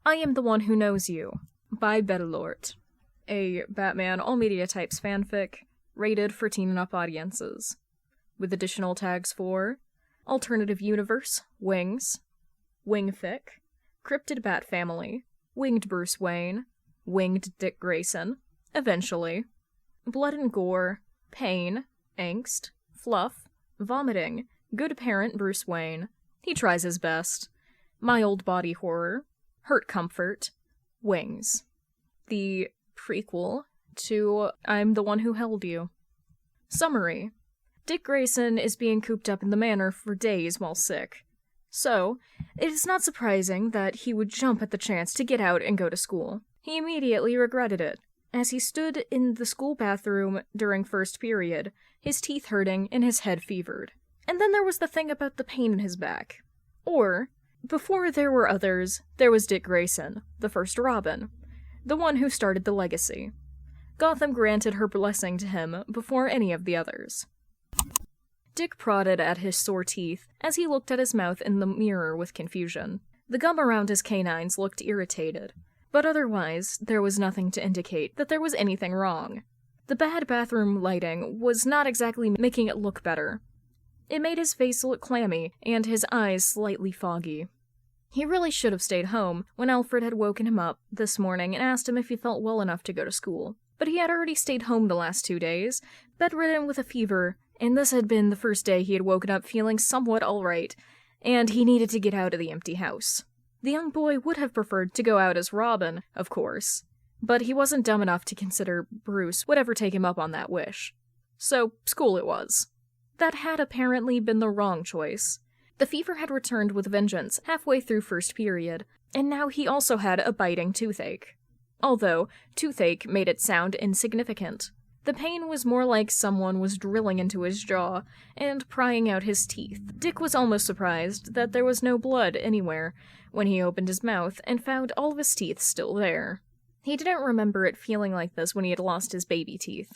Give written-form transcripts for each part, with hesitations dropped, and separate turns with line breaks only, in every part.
I Am the One Who Knows You, by Bettelort, a Batman all-media types fanfic, rated for teen and up audiences, with additional tags for Alternative Universe, Wings, Wingfic, Cryptid Bat Family, Winged Bruce Wayne, Winged Dick Grayson, Eventually, Blood and Gore, Pain, Angst, Fluff, Vomiting, Good Parent Bruce Wayne, He Tries His Best, My Old Body Horror, Hurt Comfort, Wings. The prequel to I'm the One Who Held You. Summary. Dick Grayson is being cooped up in the manor for days while sick. So, it is not surprising that he would jump at the chance to get out and go to school. He immediately regretted it, as he stood in the school bathroom during first period, his teeth hurting and his head fevered. And then there was the thing about the pain in his back. Or, before there were others, there was Dick Grayson, the first Robin, the one who started the legacy. Gotham granted her blessing to him before any of the others. Dick prodded at his sore teeth as he looked at his mouth in the mirror with confusion. The gum around his canines looked irritated, but otherwise there was nothing to indicate that there was anything wrong. The bad bathroom lighting was not exactly making it look better. It made his face look clammy and his eyes slightly foggy. He really should have stayed home when Alfred had woken him up this morning and asked him if he felt well enough to go to school. But he had already stayed home the last 2 days, bedridden with a fever, and this had been the first day he had woken up feeling somewhat alright, and he needed to get out of the empty house. The young boy would have preferred to go out as Robin, of course, but he wasn't dumb enough to consider Bruce would ever take him up on that wish. So, school it was. That had apparently been the wrong choice. The fever had returned with vengeance halfway through first period, and now he also had a biting toothache. Although, toothache made it sound insignificant. The pain was more like someone was drilling into his jaw and prying out his teeth. Dick was almost surprised that there was no blood anywhere when he opened his mouth and found all of his teeth still there. He didn't remember it feeling like this when he had lost his baby teeth.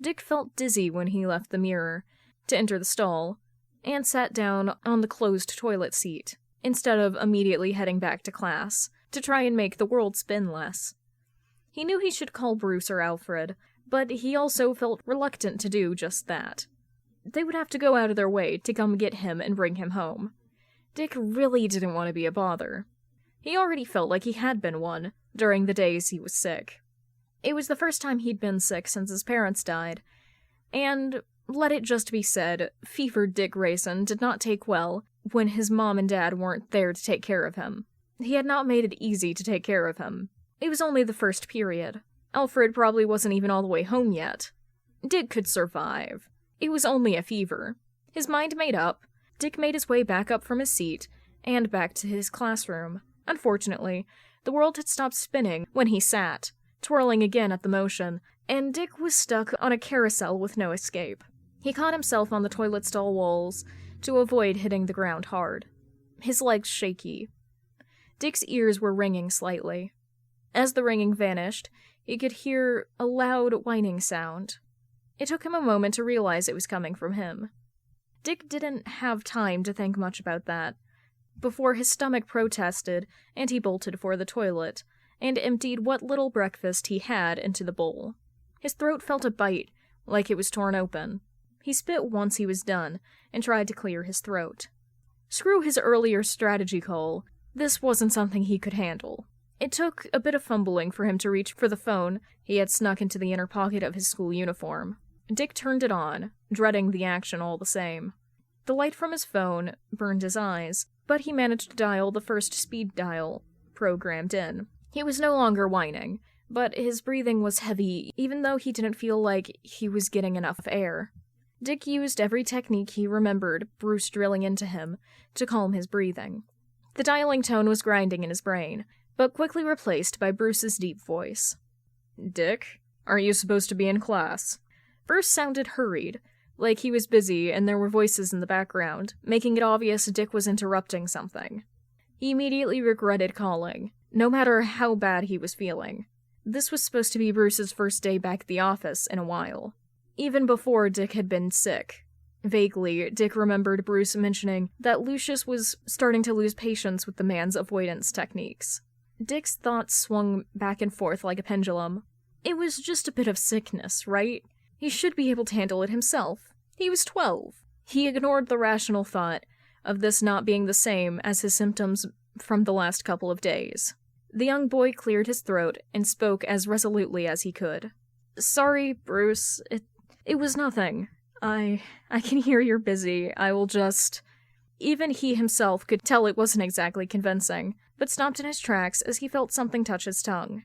Dick felt dizzy when he left the mirror to enter the stall, and sat down on the closed toilet seat, instead of immediately heading back to class, to try and make the world spin less. He knew he should call Bruce or Alfred, but he also felt reluctant to do just that. They would have to go out of their way to come get him and bring him home. Dick really didn't want to be a bother. He already felt like he had been one during the days he was sick. It was the first time he'd been sick since his parents died, and let it just be said, fevered Dick Grayson did not take well when his mom and dad weren't there to take care of him. He had not made it easy to take care of him. It was only the first period. Alfred probably wasn't even all the way home yet. Dick could survive. It was only a fever. His mind made up, Dick made his way back up from his seat, and back to his classroom. Unfortunately, the world had stopped spinning when he sat, twirling again at the motion, and Dick was stuck on a carousel with no escape. He caught himself on the toilet stall walls to avoid hitting the ground hard. His legs shaky. Dick's ears were ringing slightly. As the ringing vanished, he could hear a loud whining sound. It took him a moment to realize it was coming from him. Dick didn't have time to think much about that, before his stomach protested and he bolted for the toilet, and emptied what little breakfast he had into the bowl. His throat felt a bite, like it was torn open. He spit once he was done, and tried to clear his throat. Screw his earlier strategy call, this wasn't something he could handle. It took a bit of fumbling for him to reach for the phone he had snuck into the inner pocket of his school uniform. Dick turned it on, dreading the action all the same. The light from his phone burned his eyes, but he managed to dial the first speed dial programmed in. He was no longer whining, but his breathing was heavy even though he didn't feel like he was getting enough air. Dick used every technique he remembered Bruce drilling into him to calm his breathing. The dialing tone was grinding in his brain, but quickly replaced by Bruce's deep voice. "Dick, aren't you supposed to be in class?" Bruce sounded hurried, like he was busy and there were voices in the background, making it obvious Dick was interrupting something. He immediately regretted calling, no matter how bad he was feeling. This was supposed to be Bruce's first day back at the office in a while. Even before Dick had been sick. Vaguely, Dick remembered Bruce mentioning that Lucius was starting to lose patience with the man's avoidance techniques. Dick's thoughts swung back and forth like a pendulum. It was just a bit of sickness, right? He should be able to handle it himself. He was 12. He ignored the rational thought of this not being the same as his symptoms from the last couple of days. The young boy cleared his throat and spoke as resolutely as he could. "Sorry, Bruce. It was nothing. I can hear you're busy. I will just..." Even he himself could tell it wasn't exactly convincing, but stopped in his tracks as he felt something touch his tongue.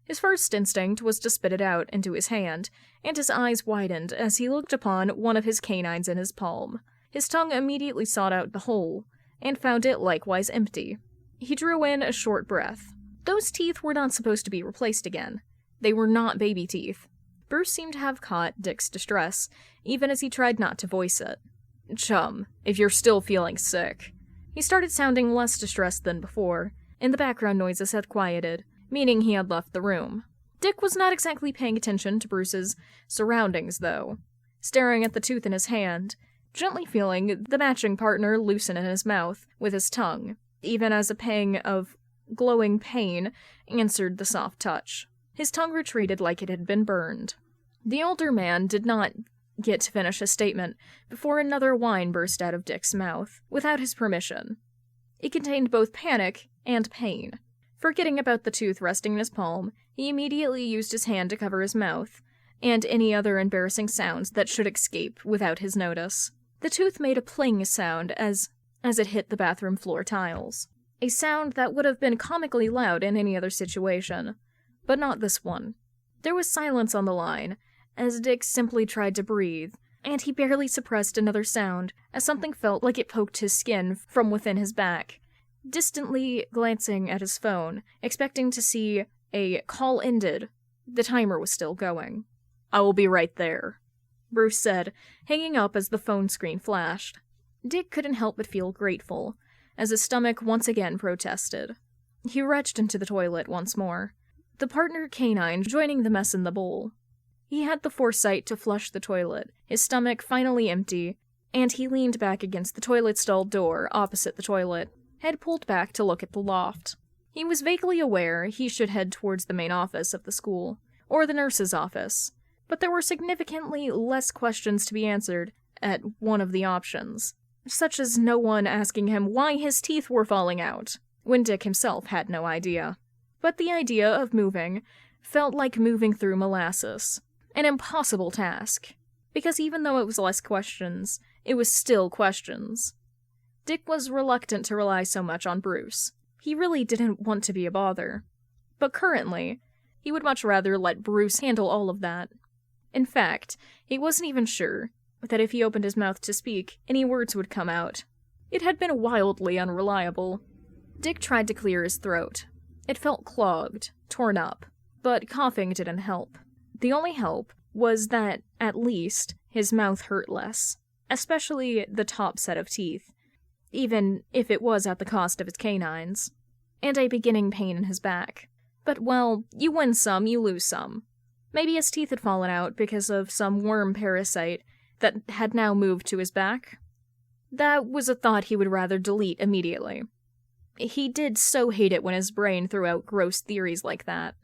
His first instinct was to spit it out into his hand, and his eyes widened as he looked upon one of his canines in his palm. His tongue immediately sought out the hole, and found it likewise empty. He drew in a short breath. Those teeth were not supposed to be replaced again. They were not baby teeth. Bruce seemed to have caught Dick's distress, even as he tried not to voice it. "Chum, if you're still feeling sick..." He started sounding less distressed than before, and the background noises had quieted, meaning he had left the room. Dick was not exactly paying attention to Bruce's surroundings, though, staring at the tooth in his hand, gently feeling the matching partner loosen in his mouth with his tongue, even as a pang of glowing pain answered the soft touch. His tongue retreated like it had been burned. The older man did not get to finish a statement before another whine burst out of Dick's mouth, without his permission. It contained both panic and pain. Forgetting about the tooth resting in his palm, he immediately used his hand to cover his mouth, and any other embarrassing sounds that should escape without his notice. The tooth made a pling sound as it hit the bathroom floor tiles. A sound that would have been comically loud in any other situation, but not this one. There was silence on the line, as Dick simply tried to breathe, and he barely suppressed another sound as something felt like it poked his skin from within his back. Distantly glancing at his phone, expecting to see a call ended, the timer was still going. "I will be right there," Bruce said, hanging up as the phone screen flashed. Dick couldn't help but feel grateful, as his stomach once again protested. He retched into the toilet once more, the partner canine joining the mess in the bowl. He had the foresight to flush the toilet, his stomach finally empty, and he leaned back against the toilet stall door opposite the toilet, head pulled back to look at the loft. He was vaguely aware he should head towards the main office of the school, or the nurse's office, but there were significantly less questions to be answered at one of the options, such as no one asking him why his teeth were falling out, when Dick himself had no idea. But the idea of moving felt like moving through molasses, an impossible task, because even though it was less questions, it was still questions. Dick was reluctant to rely so much on Bruce. He really didn't want to be a bother. But currently, he would much rather let Bruce handle all of that. In fact, he wasn't even sure that if he opened his mouth to speak, any words would come out. It had been wildly unreliable. Dick tried to clear his throat. It felt clogged, torn up, but coughing didn't help. The only help was that, at least, his mouth hurt less, especially the top set of teeth, even if it was at the cost of his canines, and a beginning pain in his back. But, well, you win some, you lose some. Maybe his teeth had fallen out because of some worm parasite that had now moved to his back. That was a thought he would rather delete immediately. He did so hate it when his brain threw out gross theories like that.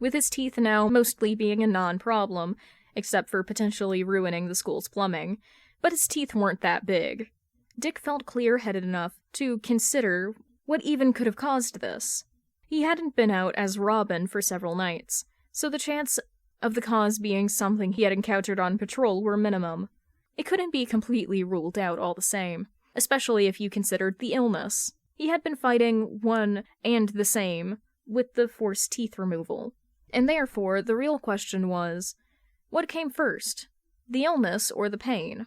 With his teeth now mostly being a non-problem, except for potentially ruining the school's plumbing, but his teeth weren't that big. Dick felt clear-headed enough to consider what even could have caused this. He hadn't been out as Robin for several nights, so the chance of the cause being something he had encountered on patrol were minimum. It couldn't be completely ruled out all the same, especially if you considered the illness. He had been fighting one and the same with the forced teeth removal. And therefore, the real question was, what came first, the illness or the pain?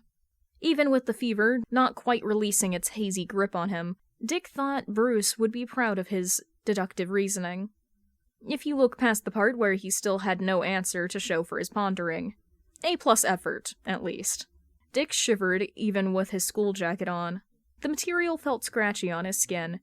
Even with the fever not quite releasing its hazy grip on him, Dick thought Bruce would be proud of his deductive reasoning. If you look past the part where he still had no answer to show for his pondering. A+ effort, at least. Dick shivered even with his school jacket on. The material felt scratchy on his skin,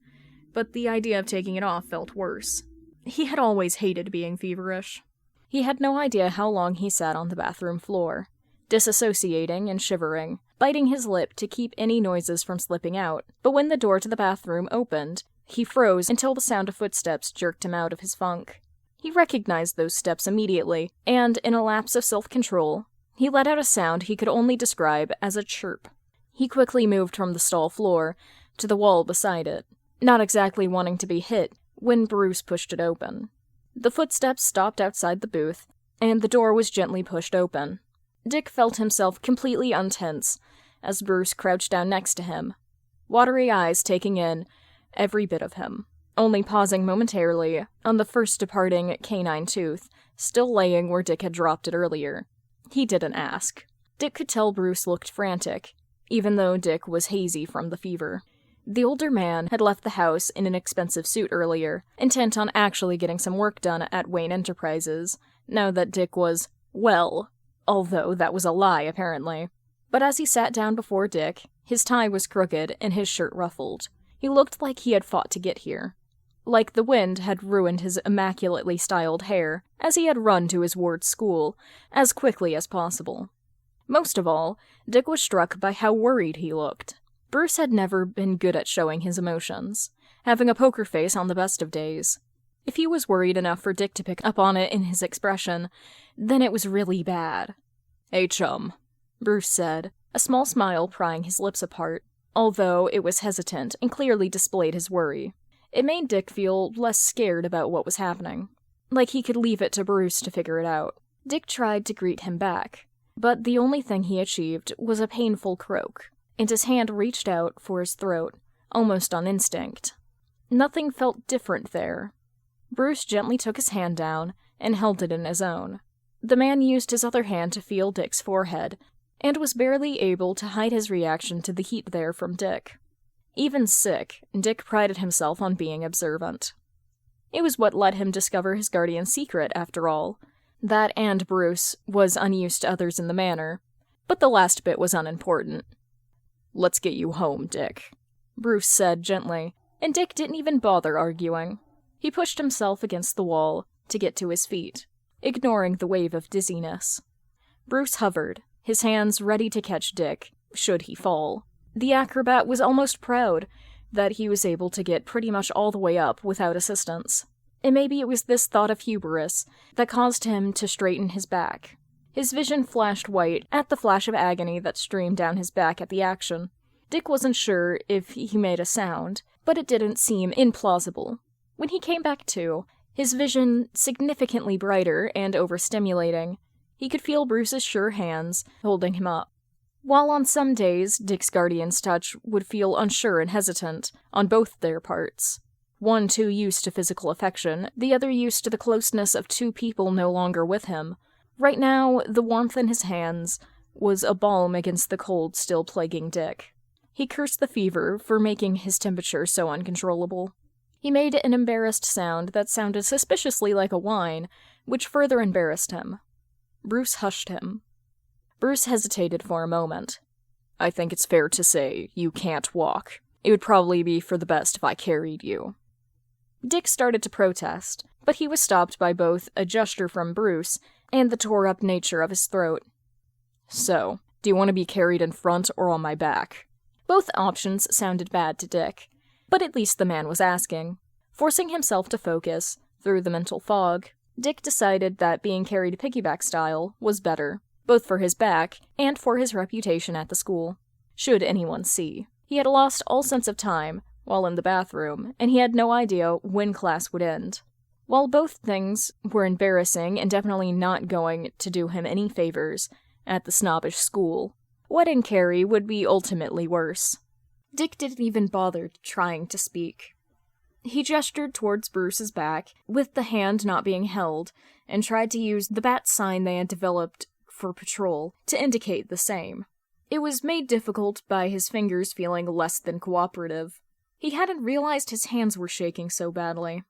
but the idea of taking it off felt worse. He had always hated being feverish. He had no idea how long he sat on the bathroom floor, disassociating and shivering, biting his lip to keep any noises from slipping out, but when the door to the bathroom opened, He froze until the sound of footsteps jerked him out of his funk. He recognized those steps immediately, and in a lapse of self-control, he let out a sound he could only describe as a chirp. He quickly moved from the stall floor to the wall beside it, not exactly wanting to be hit when Bruce pushed it open. The footsteps stopped outside the booth, and the door was gently pushed open. Dick felt himself completely untense as Bruce crouched down next to him, watery eyes taking in every bit of him, only pausing momentarily on the first departing canine tooth, still laying where Dick had dropped it earlier. He didn't ask. Dick could tell Bruce looked frantic, even though Dick was hazy from the fever. The older man had left the house in an expensive suit earlier, intent on actually getting some work done at Wayne Enterprises, now that Dick was, well, although that was a lie, apparently. But as he sat down before Dick, his tie was crooked and his shirt ruffled. He looked like he had fought to get here. Like the wind had ruined his immaculately styled hair, as he had run to his ward's school, as quickly as possible. Most of all, Dick was struck by how worried he looked. Bruce had never been good at showing his emotions, having a poker face on the best of days. If he was worried enough for Dick to pick up on it in his expression, then it was really bad. "Hey, chum," Bruce said, a small smile prying his lips apart, although it was hesitant and clearly displayed his worry. It made Dick feel less scared about what was happening, like he could leave it to Bruce to figure it out. Dick tried to greet him back, but the only thing he achieved was a painful croak, and his hand reached out for his throat, almost on instinct. Nothing felt different there. Bruce gently took his hand down and held it in his own. The man used his other hand to feel Dick's forehead, and was barely able to hide his reaction to the heat there from Dick. Even sick, Dick prided himself on being observant. It was what let him discover his guardian's secret, after all. That and Bruce was unused to others in the manor, but the last bit was unimportant. "Let's get you home, Dick," Bruce said gently, and Dick didn't even bother arguing. He pushed himself against the wall to get to his feet, ignoring the wave of dizziness. Bruce hovered, his hands ready to catch Dick, should he fall. The acrobat was almost proud that he was able to get pretty much all the way up without assistance. And maybe it was this thought of hubris that caused him to straighten his back. His vision flashed white at the flash of agony that streamed down his back at the action. Dick wasn't sure if he made a sound, but it didn't seem implausible. When he came back to, his vision significantly brighter and overstimulating, he could feel Bruce's sure hands holding him up. While on some days Dick's guardian's touch would feel unsure and hesitant on both their parts, one too used to physical affection, the other used to the closeness of two people no longer with him, right now the warmth in his hands was a balm against the cold still plaguing Dick. He cursed the fever for making his temperature so uncontrollable. He made an embarrassed sound that sounded suspiciously like a whine, which further embarrassed him. Bruce hushed him. Bruce hesitated for a moment. "I think it's fair to say you can't walk. It would probably be for the best if I carried you." Dick started to protest, but he was stopped by both a gesture from Bruce and the tore-up nature of his throat. "So, do you want to be carried in front or on my back?" Both options sounded bad to Dick, but at least the man was asking. Forcing himself to focus through the mental fog, Dick decided that being carried piggyback style was better, both for his back and for his reputation at the school. Should anyone see. He had lost all sense of time while in the bathroom, and he had no idea when class would end. While both things were embarrassing and definitely not going to do him any favors at the snobbish school, wedding Carrie would be ultimately worse. Dick didn't even bother trying to speak. He gestured towards Bruce's back, with the hand not being held, and tried to use the bat sign they had developed for patrol to indicate the same. It was made difficult by his fingers feeling less than cooperative. He hadn't realized his hands were shaking so badly.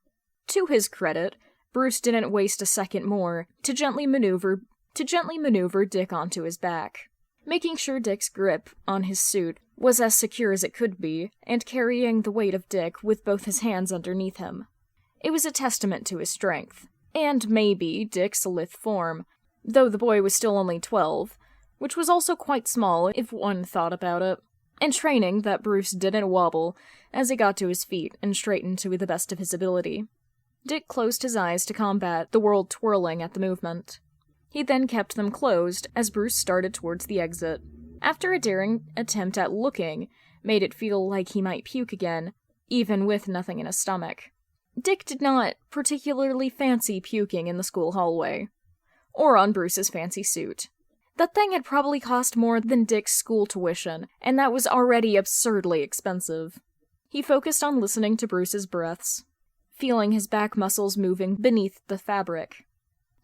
To his credit, Bruce didn't waste a second more to gently maneuver Dick onto his back, making sure Dick's grip on his suit was as secure as it could be, and carrying the weight of Dick with both his hands underneath him. It was a testament to his strength, and maybe Dick's lithe form, though the boy was still only 12, which was also quite small if one thought about it. entraining that Bruce didn't wobble as he got to his feet and straightened to the best of his ability. Dick closed his eyes to combat the world twirling at the movement. He then kept them closed as Bruce started towards the exit. After a daring attempt at looking made it feel like he might puke again, even with nothing in his stomach. Dick did not particularly fancy puking in the school hallway, or on Bruce's fancy suit. That thing had probably cost more than Dick's school tuition, and that was already absurdly expensive. He focused on listening to Bruce's breaths, feeling his back muscles moving beneath the fabric.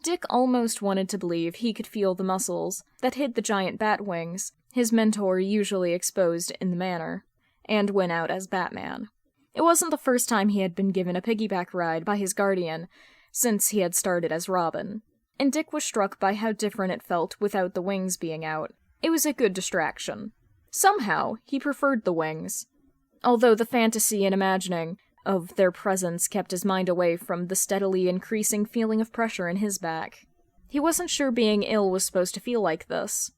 Dick almost wanted to believe he could feel the muscles that hid the giant bat wings his mentor usually exposed in the manor, and went out as Batman. It wasn't the first time he had been given a piggyback ride by his guardian since he had started as Robin, and Dick was struck by how different it felt without the wings being out. It was a good distraction. Somehow, he preferred the wings, although the fantasy and imagining of their presence kept his mind away from the steadily increasing feeling of pressure in his back. He wasn't sure being ill was supposed to feel like this.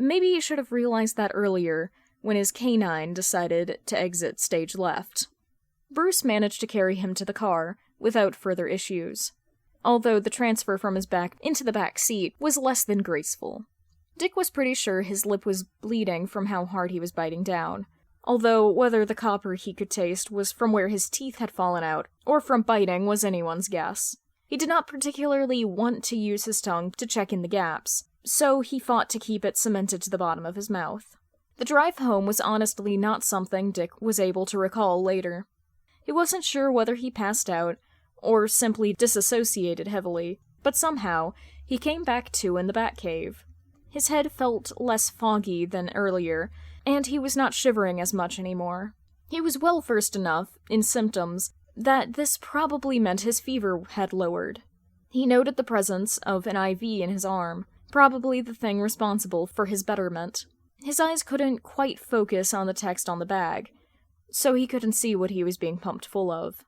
Maybe he should have realized that earlier, when his canine decided to exit stage left. Bruce managed to carry him to the car without further issues, although the transfer from his back into the back seat was less than graceful. Dick was pretty sure his lip was bleeding from how hard he was biting down, although whether the copper he could taste was from where his teeth had fallen out or from biting was anyone's guess. He did not particularly want to use his tongue to check in the gaps, so he fought to keep it cemented to the bottom of his mouth. The drive home was honestly not something Dick was able to recall later. He wasn't sure whether he passed out or simply disassociated heavily, but somehow he came back to in the Batcave. His head felt less foggy than earlier, and he was not shivering as much anymore. He was well versed enough in symptoms that this probably meant his fever had lowered. He noted the presence of an IV in his arm, probably the thing responsible for his betterment. His eyes couldn't quite focus on the text on the bag, so he couldn't see what he was being pumped full of.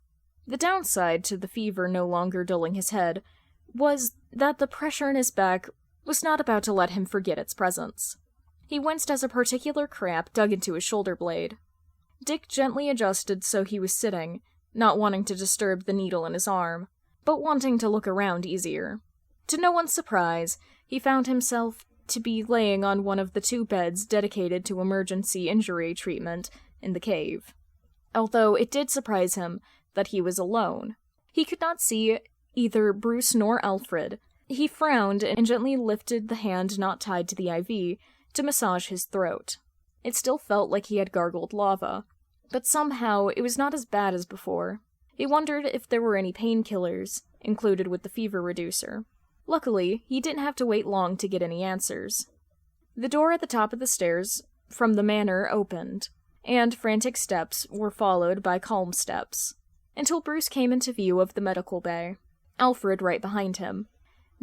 The downside to the fever no longer dulling his head was that the pressure in his back was not about to let him forget its presence. He winced as a particular cramp dug into his shoulder blade. Dick gently adjusted so he was sitting, not wanting to disturb the needle in his arm, but wanting to look around easier. To no one's surprise, he found himself to be laying on one of the 2 beds dedicated to emergency injury treatment in the cave. Although it did surprise him that he was alone. He could not see either Bruce nor Alfred. He frowned and gently lifted the hand not tied to the IV to massage his throat. It still felt like he had gargled lava, but somehow it was not as bad as before. He wondered if there were any painkillers included with the fever reducer. Luckily, he didn't have to wait long to get any answers. The door at the top of the stairs from the manor opened, and frantic steps were followed by calm steps, until Bruce came into view of the medical bay, Alfred right behind him.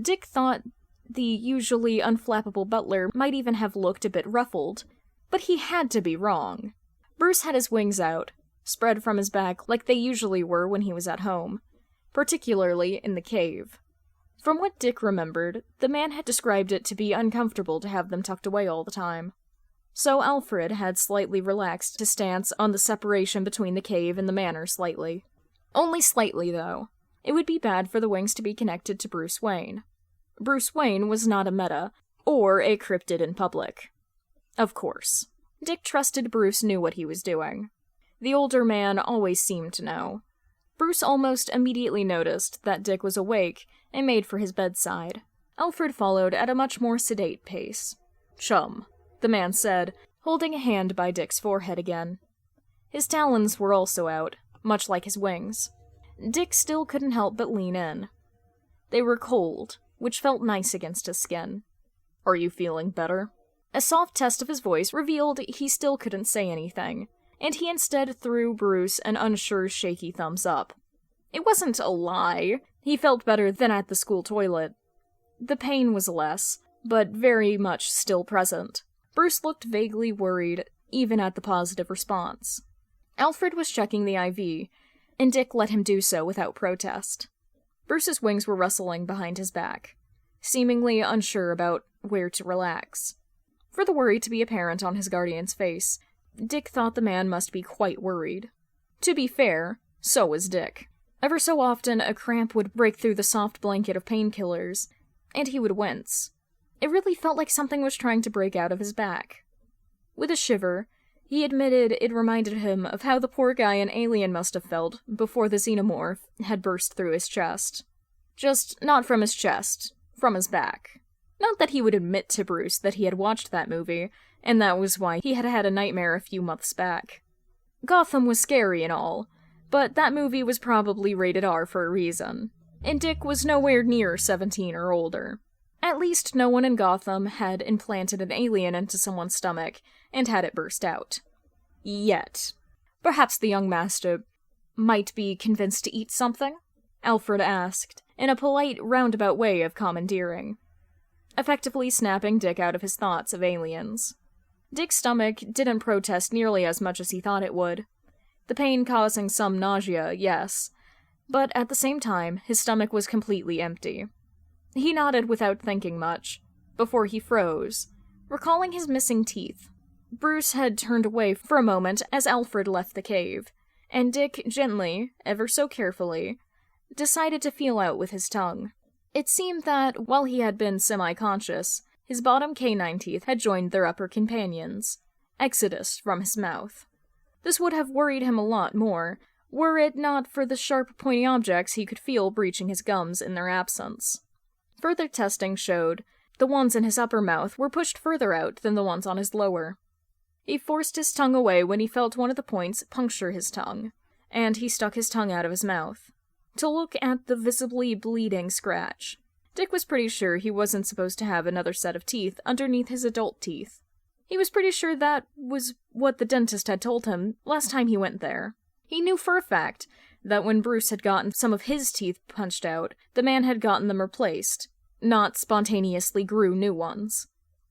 Dick thought the usually unflappable butler might even have looked a bit ruffled, but he had to be wrong. Bruce had his wings out, spread from his back like they usually were when he was at home, particularly in the cave. From what Dick remembered, the man had described it to be uncomfortable to have them tucked away all the time. So Alfred had slightly relaxed his stance on the separation between the cave and the manor slightly. Only slightly, though. It would be bad for the wings to be connected to Bruce Wayne. Bruce Wayne was not a meta, or a cryptid in public. Of course. Dick trusted Bruce knew what he was doing. The older man always seemed to know. Bruce almost immediately noticed that Dick was awake and made for his bedside. Alfred followed at a much more sedate pace. "Chum," the man said, holding a hand by Dick's forehead again. His talons were also out, much like his wings. Dick still couldn't help but lean in. They were cold, which felt nice against his skin. "Are you feeling better?" A soft test of his voice revealed he still couldn't say anything, and he instead threw Bruce an unsure, shaky thumbs up. It wasn't a lie. He felt better than at the school toilet. The pain was less, but very much still present. Bruce looked vaguely worried, even at the positive response. Alfred was checking the IV, and Dick let him do so without protest. Bruce's wings were rustling behind his back, seemingly unsure about where to relax. For the worry to be apparent on his guardian's face, Dick thought the man must be quite worried. To be fair, so was Dick. Ever so often, a cramp would break through the soft blanket of painkillers, and he would wince. It really felt like something was trying to break out of his back. With a shiver, he admitted it reminded him of how the poor guy in Alien must have felt before the xenomorph had burst through his chest. Just not from his chest, from his back. Not that he would admit to Bruce that he had watched that movie, and that was why he had had a nightmare a few months back. Gotham was scary and all, but that movie was probably rated R for a reason, and Dick was nowhere near 17 or older. At least no one in Gotham had implanted an alien into someone's stomach and had it burst out. Yet. Perhaps the young master might be convinced to eat something? Alfred asked, in a polite, roundabout way of commandeering, effectively snapping Dick out of his thoughts of aliens. Dick's stomach didn't protest nearly as much as he thought it would. The pain causing some nausea, yes, but at the same time, his stomach was completely empty. He nodded without thinking much, before he froze, recalling his missing teeth. Bruce had turned away for a moment as Alfred left the cave, and Dick gently, ever so carefully, decided to feel out with his tongue. It seemed that, while he had been semi-conscious, his bottom canine teeth had joined their upper companions, exodus from his mouth. This would have worried him a lot more, were it not for the sharp, pointy objects he could feel breaching his gums in their absence. Further testing showed the ones in his upper mouth were pushed further out than the ones on his lower. He forced his tongue away when he felt one of the points puncture his tongue, and he stuck his tongue out of his mouth to look at the visibly bleeding scratch. Dick was pretty sure he wasn't supposed to have another set of teeth underneath his adult teeth. He was pretty sure that was what the dentist had told him last time he went there. He knew for a fact that when Bruce had gotten some of his teeth punched out, the man had gotten them replaced, not spontaneously grew new ones.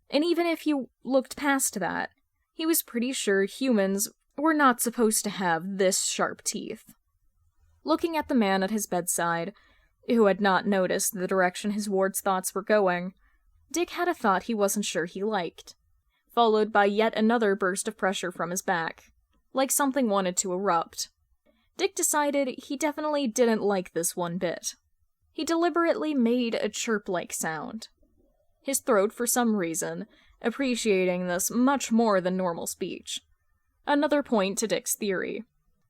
And even if you looked past that, he was pretty sure humans were not supposed to have this sharp teeth. Looking at the man at his bedside, who had not noticed the direction his ward's thoughts were going, Dick had a thought he wasn't sure he liked, followed by yet another burst of pressure from his back, like something wanted to erupt. Dick decided he definitely didn't like this one bit. He deliberately made a chirp-like sound. His throat, for some reason, appreciating this much more than normal speech. Another point to Dick's theory.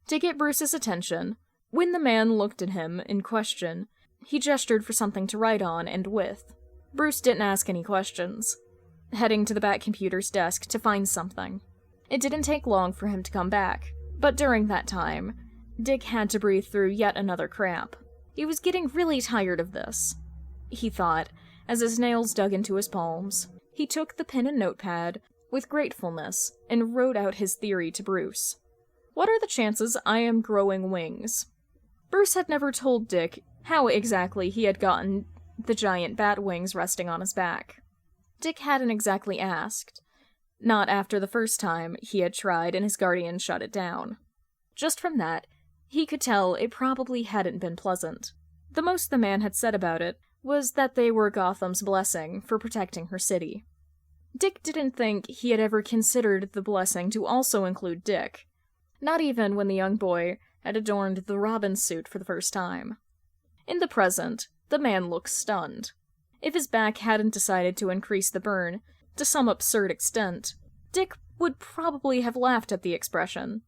To get Bruce's attention, when the man looked at him in question, he gestured for something to write on and with. Bruce didn't ask any questions, heading to the Batcomputer's desk to find something. It didn't take long for him to come back, but during that time, Dick had to breathe through yet another cramp. He was getting really tired of this, he thought, as his nails dug into his palms. He took the pen and notepad with gratefulness and wrote out his theory to Bruce. What are the chances I am growing wings? Bruce had never told Dick how exactly he had gotten the giant bat wings resting on his back. Dick hadn't exactly asked. Not after the first time he had tried and his guardian shut it down. Just from that, he could tell it probably hadn't been pleasant. The most the man had said about it was that they were Gotham's blessing for protecting her city. Dick didn't think he had ever considered the blessing to also include Dick, not even when the young boy had adorned the Robin suit for the first time. In the present, the man looked stunned. If his back hadn't decided to increase the burn to some absurd extent, Dick would probably have laughed at the expression.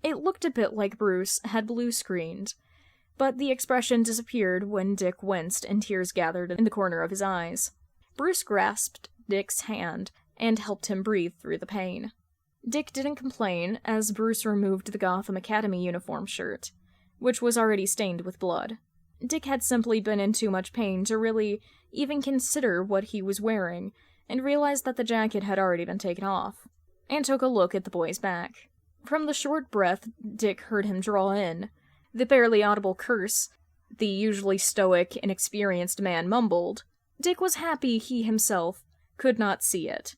It looked a bit like Bruce had blue-screened, but the expression disappeared when Dick winced and tears gathered in the corner of his eyes. Bruce grasped Dick's hand and helped him breathe through the pain. Dick didn't complain as Bruce removed the Gotham Academy uniform shirt, which was already stained with blood. Dick had simply been in too much pain to really even consider what he was wearing, and realized that the jacket had already been taken off, and took a look at the boy's back. From the short breath Dick heard him draw in, the barely audible curse the usually stoic, inexperienced man mumbled, Dick was happy he himself could not see it.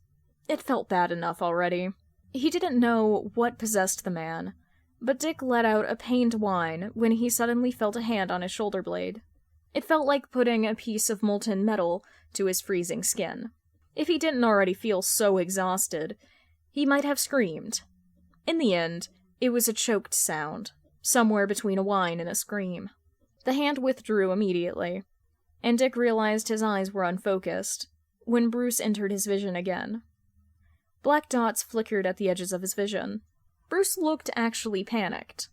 It felt bad enough already. He didn't know what possessed the man, but Dick let out a pained whine when he suddenly felt a hand on his shoulder blade. It felt like putting a piece of molten metal to his freezing skin. If he didn't already feel so exhausted, he might have screamed. In the end, it was a choked sound, somewhere between a whine and a scream. The hand withdrew immediately, and Dick realized his eyes were unfocused when Bruce entered his vision again. Black dots flickered at the edges of his vision. Bruce looked actually panicked.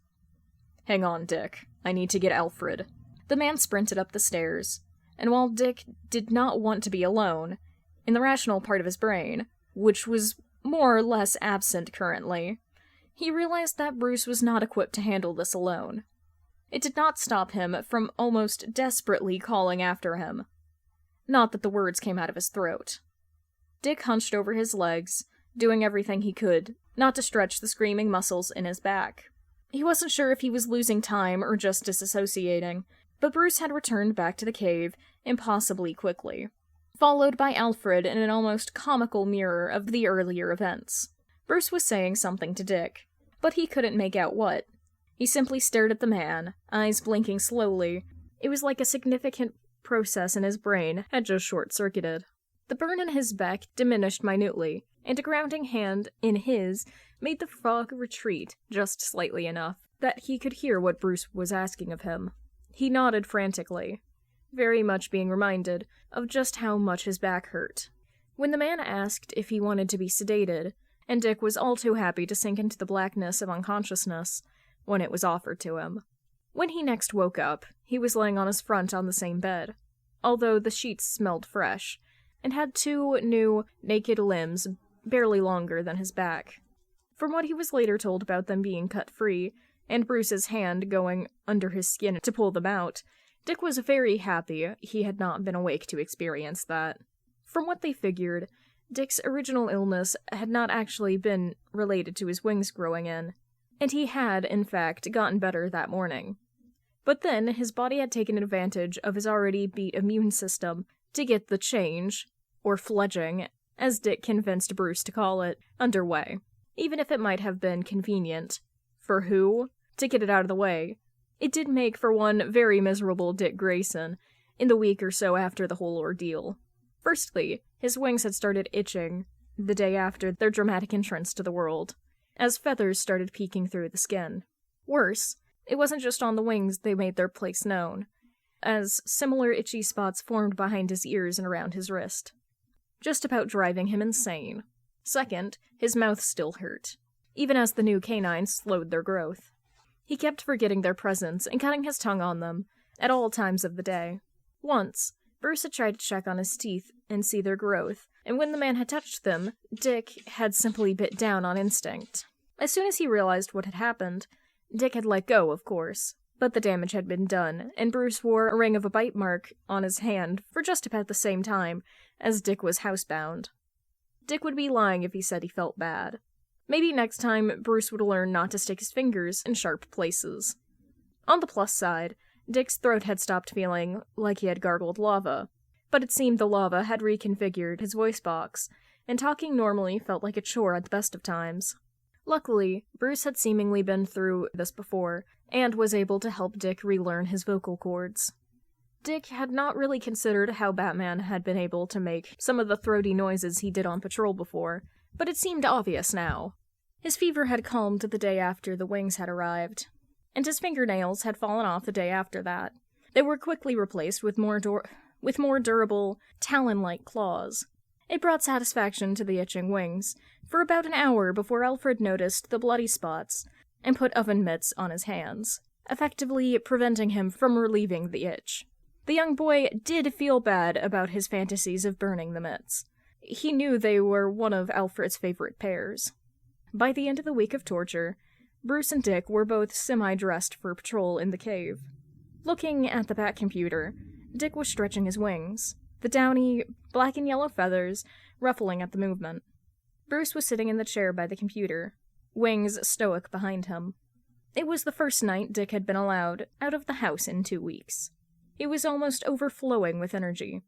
"Hang on, Dick. I need to get Alfred." The man sprinted up the stairs, and while Dick did not want to be alone, in the rational part of his brain, which was more or less absent currently, he realized that Bruce was not equipped to handle this alone. It did not stop him from almost desperately calling after him. Not that the words came out of his throat. Dick hunched over his legs, doing everything he could not to stretch the screaming muscles in his back. He wasn't sure if he was losing time or just disassociating, but Bruce had returned back to the cave impossibly quickly, followed by Alfred in an almost comical mirror of the earlier events. Bruce was saying something to Dick, but he couldn't make out what. He simply stared at the man, eyes blinking slowly. It was like a significant process in his brain had just short-circuited. The burn in his back diminished minutely, and a grounding hand in his made the frog retreat just slightly enough that he could hear what Bruce was asking of him. He nodded frantically, very much being reminded of just how much his back hurt. When the man asked if he wanted to be sedated, and Dick was all too happy to sink into the blackness of unconsciousness when it was offered to him. When he next woke up, he was laying on his front on the same bed, although the sheets smelled fresh, and had two new, naked limbs barely longer than his back. From what he was later told about them being cut free, and Bruce's hand going under his skin to pull them out, Dick was very happy he had not been awake to experience that. From what they figured, Dick's original illness had not actually been related to his wings growing in, and he had, in fact, gotten better that morning. But then his body had taken advantage of his already beat immune system to get the change, or fledging, as Dick convinced Bruce to call it, underway. Even if it might have been convenient. For who? To get it out of the way. It did make for one very miserable Dick Grayson in the week or so after the whole ordeal. Firstly, his wings had started itching the day after their dramatic entrance to the world, as feathers started peeking through the skin. Worse, it wasn't just on the wings they made their place known, as similar itchy spots formed behind his ears and around his wrist, just about driving him insane. Second, his mouth still hurt, even as the new canines slowed their growth. He kept forgetting their presence and cutting his tongue on them at all times of the day. Once, Bruce had tried to check on his teeth and see their growth, and when the man had touched them, Dick had simply bit down on instinct. As soon as he realized what had happened, Dick had let go, of course, but the damage had been done, and Bruce wore a ring of a bite mark on his hand for just about the same time as Dick was housebound. Dick would be lying if he said he felt bad. Maybe next time Bruce would learn not to stick his fingers in sharp places. On the plus side, Dick's throat had stopped feeling like he had gargled lava, but it seemed the lava had reconfigured his voice box, and talking normally felt like a chore at the best of times. Luckily, Bruce had seemingly been through this before, and was able to help Dick relearn his vocal cords. Dick had not really considered how Batman had been able to make some of the throaty noises he did on patrol before, but it seemed obvious now. His fever had calmed the day after the wings had arrived, and his fingernails had fallen off the day after that. They were quickly replaced with more durable, talon-like claws. It brought satisfaction to the itching wings, for about an hour before Alfred noticed the bloody spots and put oven mitts on his hands, effectively preventing him from relieving the itch. The young boy did feel bad about his fantasies of burning the mitts. He knew they were one of Alfred's favorite pairs. By the end of the week of torture, Bruce and Dick were both semi-dressed for patrol in the cave. Looking at the Batcomputer, Dick was stretching his wings, the downy black and yellow feathers ruffling at the movement. Bruce was sitting in the chair by the computer, wings stoic behind him. It was the first night Dick had been allowed out of the house in 2 weeks. He was almost overflowing with energy.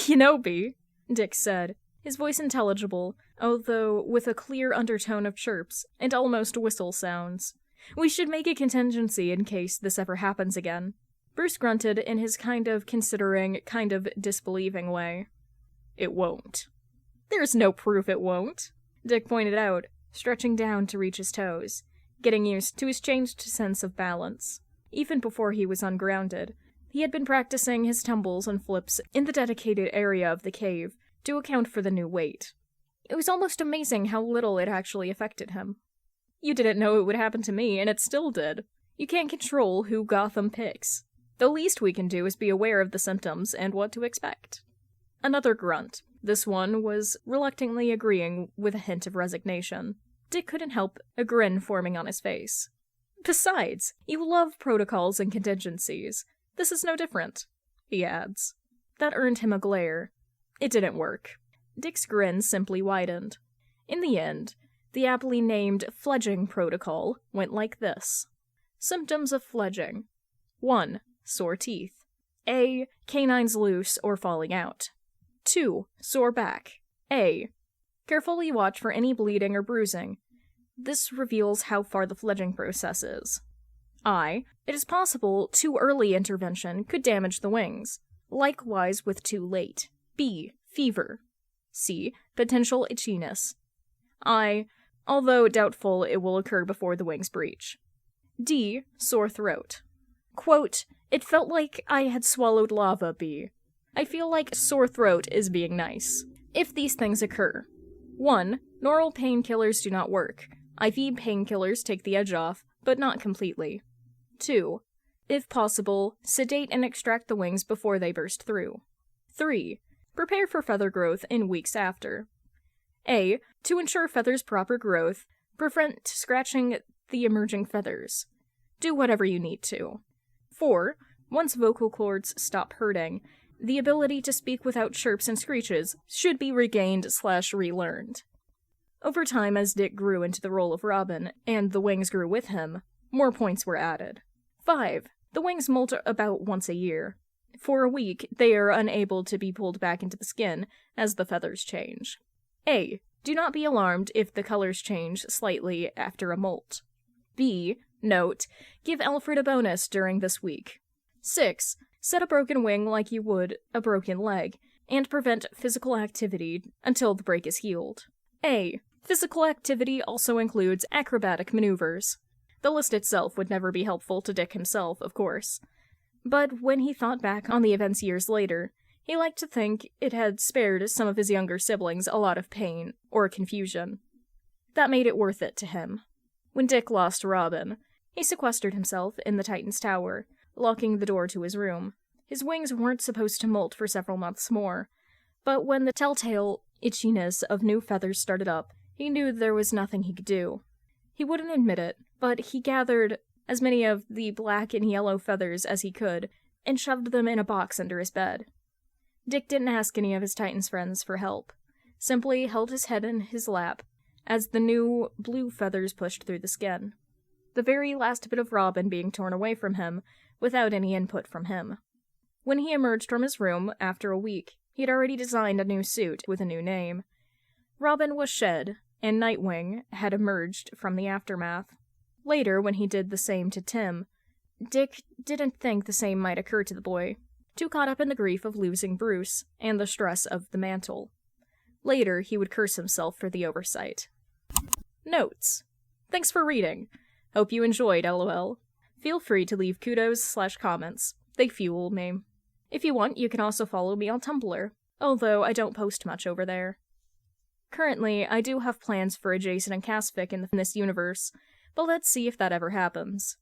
"You know, B," Dick said, his voice intelligible, although with a clear undertone of chirps and almost whistle sounds. "We should make a contingency in case this ever happens again." Bruce grunted in his kind of considering, kind of disbelieving way. "It won't." "There's no proof it won't," Dick pointed out, stretching down to reach his toes, getting used to his changed sense of balance. Even before he was ungrounded, he had been practicing his tumbles and flips in the dedicated area of the cave to account for the new weight. It was almost amazing how little it actually affected him. You didn't know it would happen to me, and it still did. You can't control who Gotham picks. The least we can do is be aware of the symptoms and what to expect. Another grunt. This one was reluctantly agreeing with a hint of resignation. Dick couldn't help a grin forming on his face. Besides, you love protocols and contingencies. This is no different, he adds. That earned him a glare. It didn't work. Dick's grin simply widened. In the end, the aptly named fledging protocol went like this. Symptoms of fledging. 1. Sore teeth. A. Canines loose or falling out. 2. Sore back. A. Carefully watch for any bleeding or bruising. This reveals how far the fledging process is. I. It is possible too early intervention could damage the wings. Likewise with too late. B. Fever. C. Potential itchiness. I. Although doubtful it will occur before the wings breach. D. Sore throat. Quote, it felt like I had swallowed lava, B. I feel like sore throat is being nice. If these things occur. 1. Normal painkillers do not work. IV painkillers take the edge off, but not completely. 2. If possible, sedate and extract the wings before they burst through. 3. Prepare for feather growth in weeks after. A. To ensure feathers' proper growth, prevent scratching the emerging feathers. Do whatever you need to. 4. Once vocal cords stop hurting, the ability to speak without chirps and screeches should be regained/relearned. Over time, as Dick grew into the role of Robin, and the wings grew with him, more points were added. 5. The wings molt about once a year. For a week, they are unable to be pulled back into the skin as the feathers change. A. Do not be alarmed if the colors change slightly after a molt. B. Note, give Alfred a bonus during this week. 6. Set a broken wing like you would a broken leg, and prevent physical activity until the break is healed. A. Physical activity also includes acrobatic maneuvers. The list itself would never be helpful to Dick himself, of course. But when he thought back on the events years later, he liked to think it had spared some of his younger siblings a lot of pain or confusion. That made it worth it to him. When Dick lost Robin, he sequestered himself in the Titan's tower, locking the door to his room. His wings weren't supposed to molt for several months more, but when the telltale itchiness of new feathers started up, he knew there was nothing he could do. He wouldn't admit it, but he gathered as many of the black and yellow feathers as he could and shoved them in a box under his bed. Dick didn't ask any of his Titan's friends for help, simply held his head in his lap as the new blue feathers pushed through the skin. The very last bit of Robin being torn away from him without any input from him. When he emerged from his room after a week, he had already designed a new suit with a new name. Robin was shed, and Nightwing had emerged from the aftermath. Later, when he did the same to Tim, Dick didn't think the same might occur to the boy, too caught up in the grief of losing Bruce and the stress of the mantle. Later, he would curse himself for the oversight. Notes. Thanks for reading. Hope you enjoyed, LOL. Feel free to leave kudos/comments. They fuel me. If you want, you can also follow me on Tumblr, although I don't post much over there. Currently, I do have plans for a Jason and Cass fic in this universe, but let's see if that ever happens.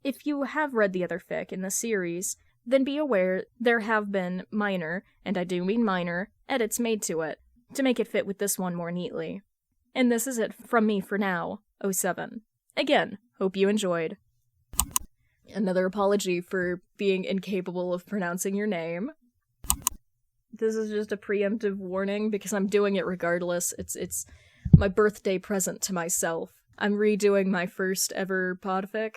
If you have read the other fic in the series, then be aware there have been minor, and I do mean minor, edits made to it, to make it fit with this one more neatly. And this is it from me for now, 07. Again, hope you enjoyed. Another apology for being incapable of pronouncing your name. This is just a preemptive warning because I'm doing it regardless. It's my birthday present to myself. I'm redoing my first ever podfic,